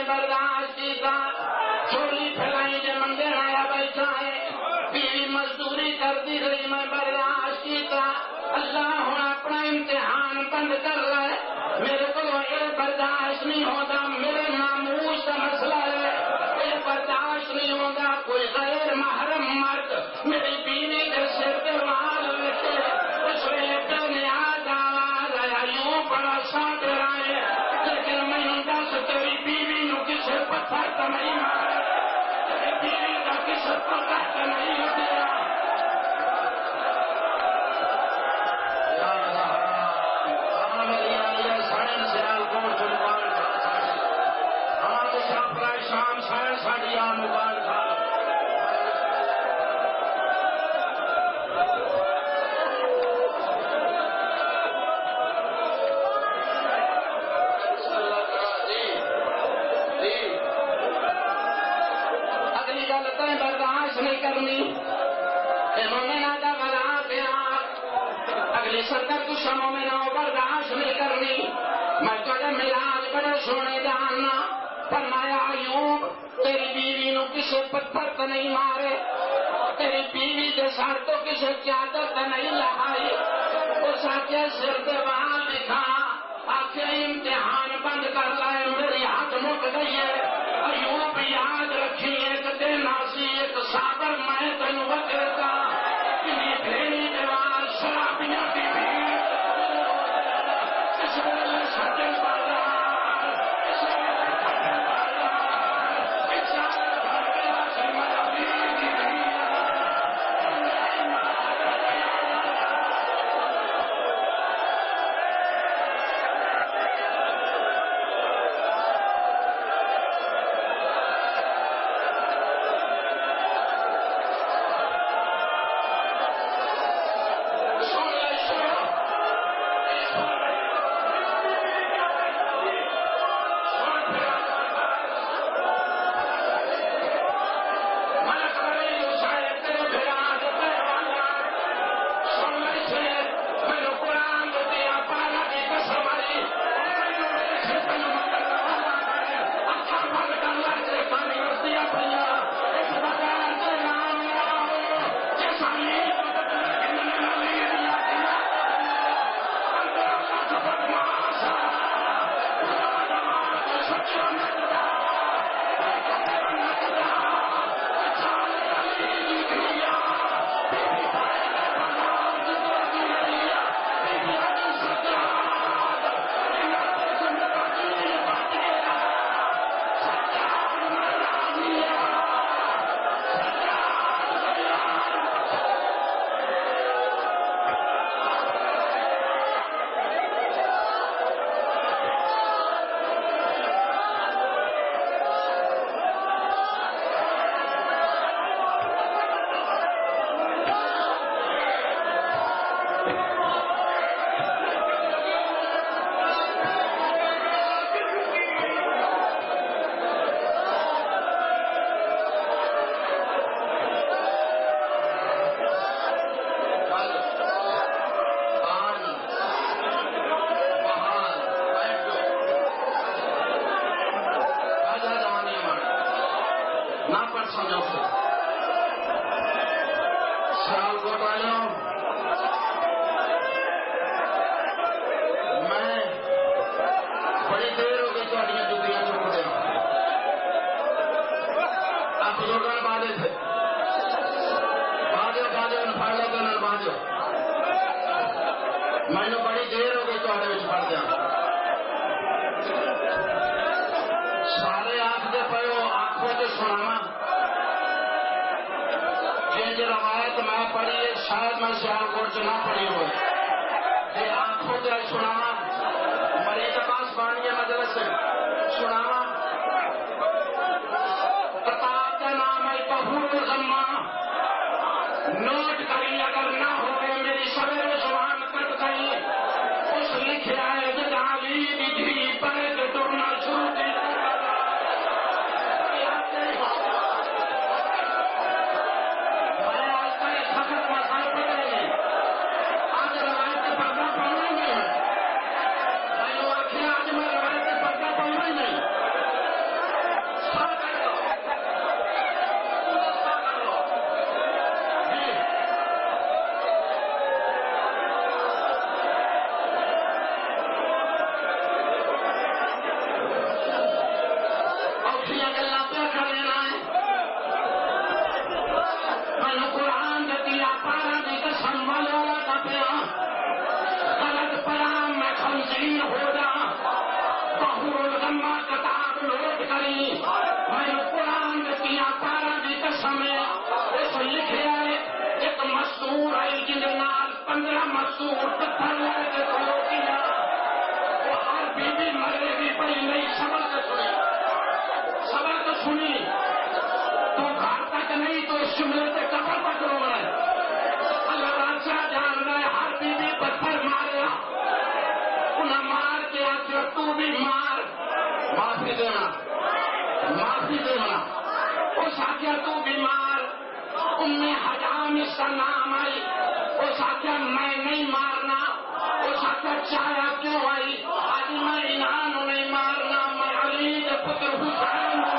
برداشت کیتا چولی پھیلائی جے منگے آیا بیٹھا ہے بیوی مزدوری کرتی رہی میں برداشت کیتا اللہ ہوں اپنا امتحان بند کر لے میرے کو یہ برداشت نہیں ہوتا میرے ناموس کا مسئلہ ہے یہ برداشت نہیں ہوگا کوئی غیر محرم مرد میری بیوی کے سر پہ وال رکھے اس ویلے پہ نیاز آواز آیا یوں بڑا ساتھ رہے لیکن میں ان کا سے تیری بیوی نو کسے پتھر تو نہیں مارا تیری بیوی کا کسے پتھر تو نہیں دیا شام سارے ساڑی آم اگار تھا اگلی گل تین برداشت نہیں کرنی مومنہ کا بلا دیا اگلی سرکر کچھ مومنہ برداشت نہیں کرنی میں تھوڑے ملاج بڑے سونے جاننا فرمایا ایوب تیری بیوی نو کسے پتھر تو نہیں مارے تیری بیوی کے سر تو کسے چادر تو نہیں لہائی اس آکے سر کے بال دکھا آکے امتحان بند کر لائے میری ہاتھ مک گئی ہے ایوب یاد رکھی ایک دن آسی ایک صابر میں تینو بکرتا کنی بھیڑی دیوار شرابیاں کی بھیڑ اس ویلے سجن بازار میں بڑی دیر ہو گئی پڑھ دیا سارے آخر پے آنکھوں سے سناوا جی روایت میں پڑھی ہے شاید میں سیالکوٹ سے نہ پڑھی ہوئے یہ آنکھوں سے سناوا مریض پاس پانی ہے مجلس سے سناوا کتاب کا نام ہے بہور زما نوٹ کری اگر نہ ہوئے میری سویرے زبان کٹ گئی اس لکھا ہے جدالی دھی پڑے کے ٹرنا شروع کی رسول پتھر لے کے کھلوتی ہے، وہ ہر بی بی مرے گی پئی نہیں سبق سنی تو گھر تک نہیں تو اس جملے سے قبر تک رونا ہے۔ اللہ بادشاہ جان رہے ہر بی بی پتھر ماریا، انہیں مار کے آخر تو بھی مار، معافی دینا اس آخر تو بھی مار۔ حجام اس کا نام آئی، اس آخر میں نہیں مارنا، اس آخر چایا کیوں آئی؟ آج میں انعام نہیں مارنا، میں علی کے پتر حسین میں